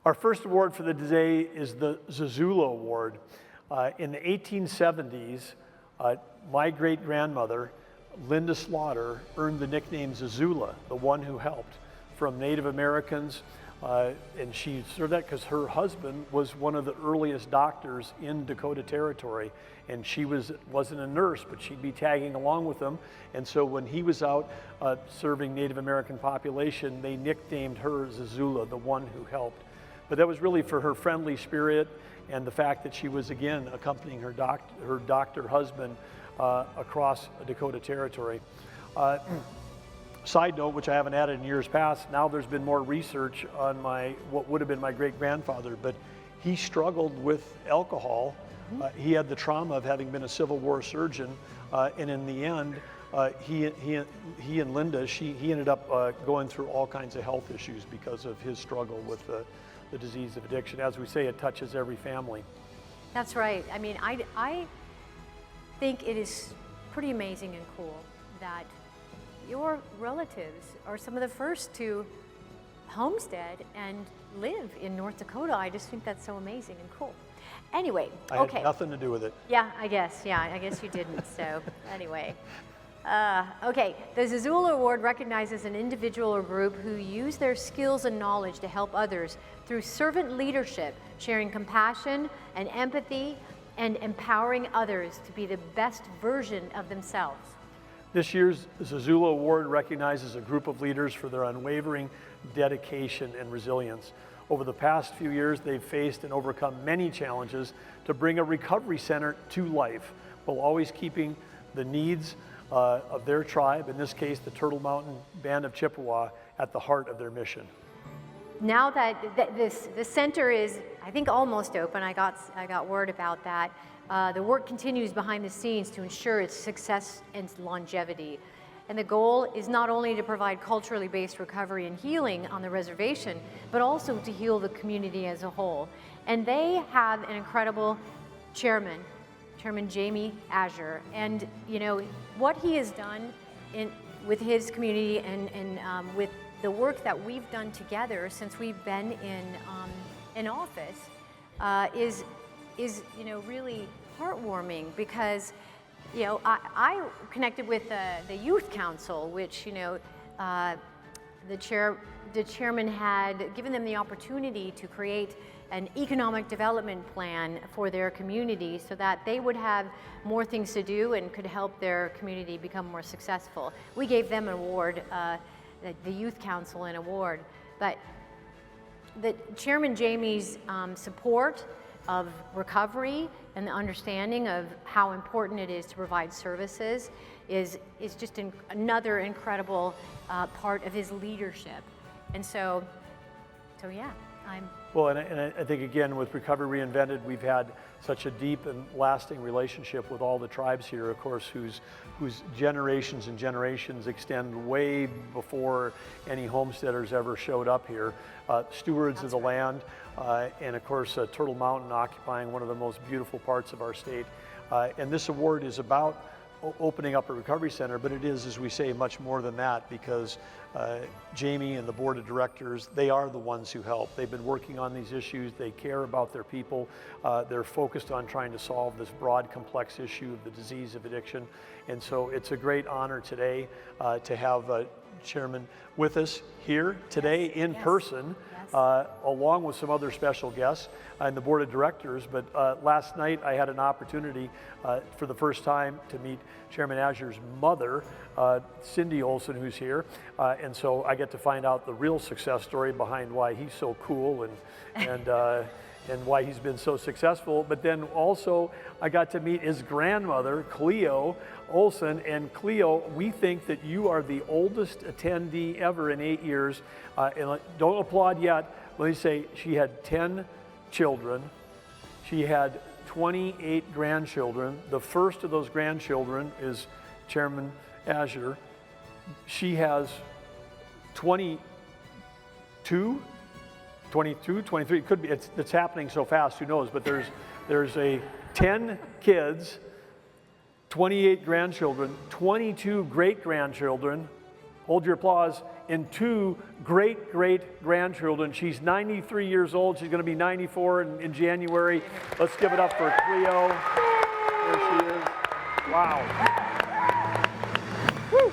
Our first award for the day is the Zezula Award. In the 1870s, my great-grandmother, Linda Slaughter, earned the nickname Zezula, the one who helped, from Native Americans. And she served that because her husband was one of the earliest doctors in Dakota Territory. And she wasn't a nurse, but she'd be tagging along with them. And so when he was out serving Native American population, they nicknamed her Zezula, the one who helped. But that was really for her friendly spirit and the fact that she was, again, accompanying her doctor husband across Dakota Territory. Side note, which I haven't added in years past, now there's been more research on what would have been my great-grandfather, but he struggled with alcohol. He had the trauma of having been a Civil War surgeon, and in the end, he and Linda, he ended up going through all kinds of health issues because of his struggle with the disease of addiction. As we say, it touches every family. That's right. I mean, I think it is pretty amazing and cool that your relatives are some of the first to homestead and live in North Dakota. I just think that's so amazing and cool. Anyway, I had nothing to do with it. Yeah, I guess you didn't, so anyway. Okay, the Zezula Award recognizes an individual or group who use their skills and knowledge to help others through servant leadership, sharing compassion and empathy, and empowering others to be the best version of themselves. This year's Zezula Award recognizes a group of leaders for their unwavering dedication and resilience. Over the past few years, they've faced and overcome many challenges to bring a recovery center to life, while always keeping the needs of their tribe, in this case, the Turtle Mountain Band of Chippewa, at the heart of their mission. Now that the center is, I think, almost open, I got word about that. The work continues behind the scenes to ensure its success and longevity. And the goal is not only to provide culturally based recovery and healing on the reservation, but also to heal the community as a whole. And they have an incredible chairman, Chairman Jamie Azure. And you know, what he has done with his community and with the work that we've done together since we've been in office is you know, really heartwarming, because you know, I connected with the youth council, which, you know, the chairman had given them the opportunity to create an economic development plan for their community so that they would have more things to do and could help their community become more successful. We gave them an award, the youth council an award, but the Chairman Jamie's support of recovery and the understanding of how important it is to provide services is just another incredible part of his leadership. And so yeah, Well, and I think, again, with Recovery Reinvented, we've had such a deep and lasting relationship with all the tribes here, of course, whose generations and generations extend way before any homesteaders ever showed up here. Stewards of the land, and of course, Turtle Mountain occupying one of the most beautiful parts of our state. And this award is about opening up a recovery center, but it is, as we say, much more than that, because Jamie and the board of directors, they are the ones who help. They've been working on these issues. They care about their people. They're focused on trying to solve this broad, complex issue of the disease of addiction. And so it's a great honor today to have Chairman with us here today in person, along with some other special guests and the board of directors. But last night I had an opportunity for the first time to meet Chairman Azure's mother, Cindy Olson, who's here. And so I get to find out the real success story behind why he's so cool and why he's been so successful. But then also I got to meet his grandmother, Cleo Olson. And Cleo, we think that you are the oldest attendee ever in 8 years. And don't applaud yet. Let me say, she had 10 children. She had 28 grandchildren. The first of those grandchildren is Chairman Azure. She has 22, 23, it could be, it's happening so fast, who knows, but there's 10 kids, 28 grandchildren, 22 great-grandchildren, hold your applause, and 2 great-great-grandchildren. She's 93 years old. She's going to be 94 in January. Let's give it up for Cleo. There she is. Wow. Woo.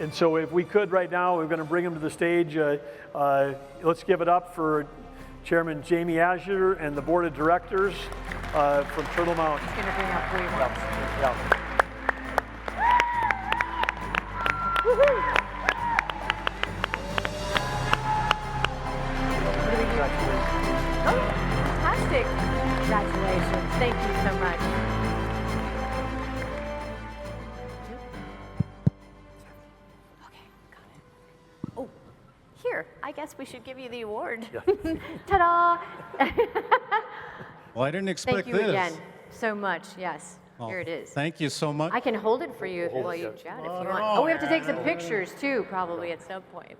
And so if we could right now, we're going to bring him to the stage. Let's give it up for Chairman Jamie Azure and the Board of Directors from Turtle Mountain. He's going to bring up 3 months. Yeah. Woohoo! Oh, fantastic. Congratulations. Thank you so much. Here, I guess we should give you the award. Yeah. Ta-da! Well, I didn't expect Thank you this. again so much. Yes, Well, here it is. Thank you so much. I can hold it for you while you chat if you want. Oh, we have to take some pictures too, probably at some point.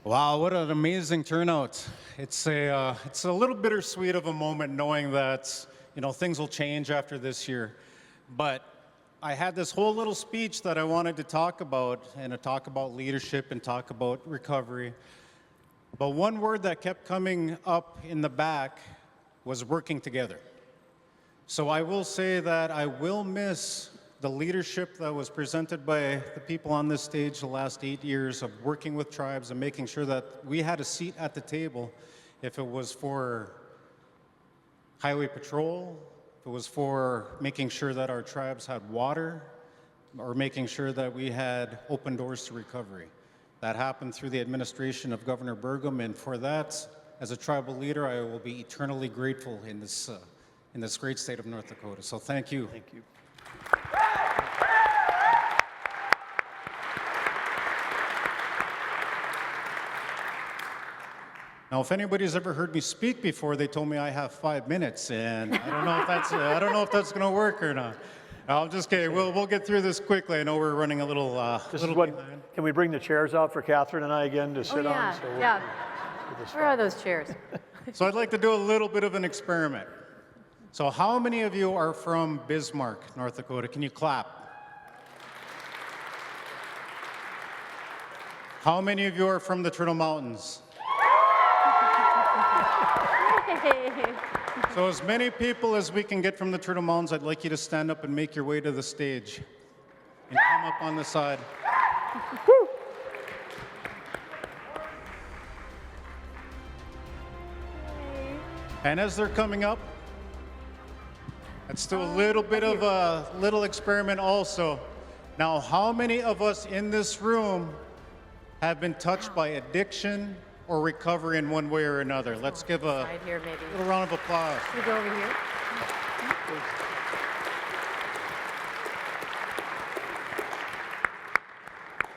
Wow, what an amazing turnout. It's a little bittersweet of a moment knowing that, things will change after this year. But I had this whole little speech that I wanted to talk about, and to talk about leadership and talk about recovery. But one word that kept coming up in the back was working together. So I will say that I will miss the leadership that was presented by the people on this stage the last 8 years of working with tribes and making sure that we had a seat at the table, if it was for highway patrol, if it was for making sure that our tribes had water, or making sure that we had open doors to recovery. That happened through the administration of Governor Burgum, and for that, as a tribal leader, I will be eternally grateful in this great state of North Dakota. So thank you. Thank you. Now, if anybody's ever heard me speak before, they told me I have 5 minutes, and I don't know if that's going to work or not. I'm just kidding. We'll get through this quickly. I know we're running a little. Behind. Can we bring the chairs out for Catherine and I again to sit yeah, on? So yeah. Where are those chairs? So I'd like to do a little bit of an experiment. So how many of you are from Bismarck, North Dakota? Can you clap? How many of you are from the Turtle Mountains? So as many people as we can get from the Turtle Mountains, I'd like you to stand up and make your way to the stage and come up on the side. And as they're coming up, let's do a little bit of a little experiment also. Now, how many of us in this room have been touched by addiction or recovery in one way or another? Let's give a Right here, maybe. little round of applause. Should we go over here?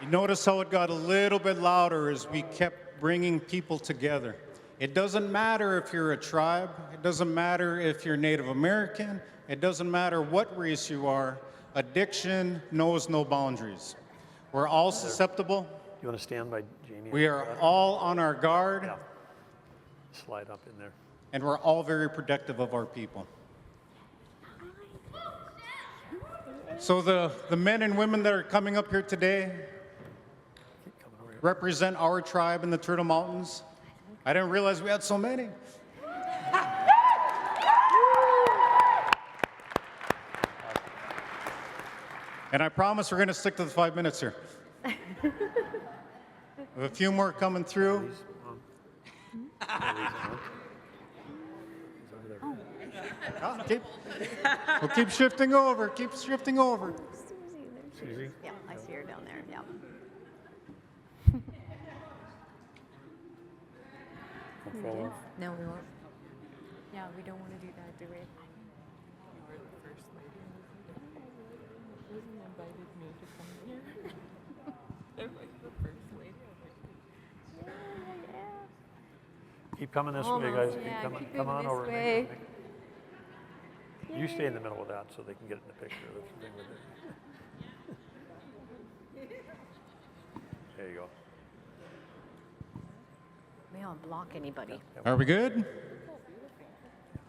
You notice how it got a little bit louder as we kept bringing people together. It doesn't matter if you're a tribe. It doesn't matter if you're Native American. It doesn't matter what race you are. Addiction knows no boundaries. We're all susceptible. You want to stand by Jamie? We are all on our guard. Yeah. Slide up in there. And we're all very protective of our people. So the men and women that are coming up here today Keep coming over here. represent our tribe in the Turtle Mountains. I didn't realize we had so many. And I promise we're going to stick to the 5 minutes here. We have a few more coming through. We'll keep shifting over. Keep shifting over. Susie? Yeah, I see her down there. Yeah. Don't fall off. No, we won't. Yeah, we don't want to do that, do we? You were the first lady. Wasn't invited me to come here. I'm like the first lady. Keep coming this way, Almost, guys. yeah, Keep keep come on moving over. this way. You stay in the middle of that so they can get in the picture. That's the thing with it. There you go. May I block anybody? Are we good?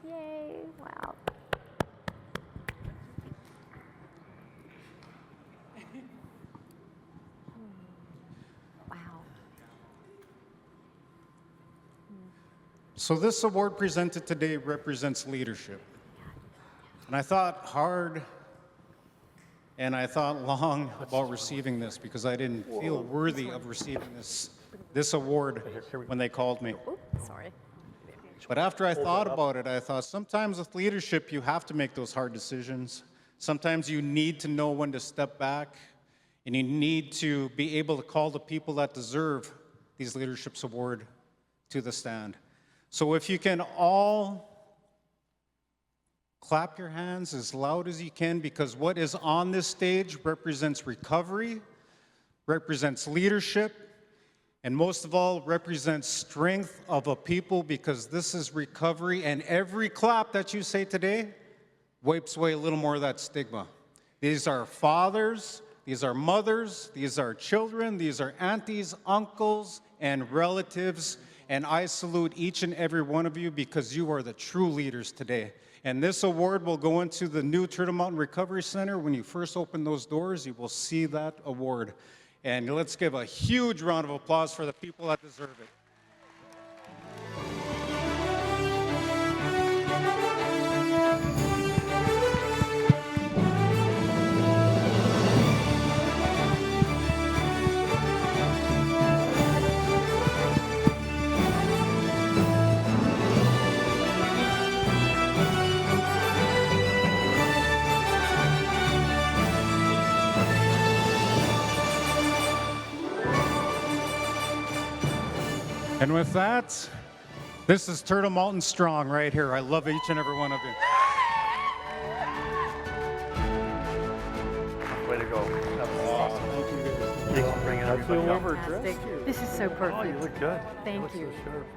Yay, wow. Wow. So this award presented today represents leadership. And I thought hard and I thought long about receiving this because I didn't feel worthy of receiving this award when they called me. Oops, sorry. But after I thought about it, I thought sometimes with leadership, you have to make those hard decisions. Sometimes you need to know when to step back, and you need to be able to call the people that deserve these leadership's award to the stand. So if you can all clap your hands as loud as you can, because what is on this stage represents recovery, represents leadership, and most of all, represents strength of a people, because this is recovery, and every clap that you say today wipes away a little more of that stigma. These are fathers, these are mothers, these are children, these are aunties, uncles, and relatives, and I salute each and every one of you because you are the true leaders today. And this award will go into the new Turtle Mountain Recovery Center. When you first open those doors, you will see that award. And let's give a huge round of applause for the people that deserve it. And with that, this is Turtle Mountain Strong right here. I love each and every one of you. Way to go. That was awesome. Thank you guys. Thanks for bringing everybody up. Fantastic. This is so Oh, perfect. you look good. Thank look you. So sharp.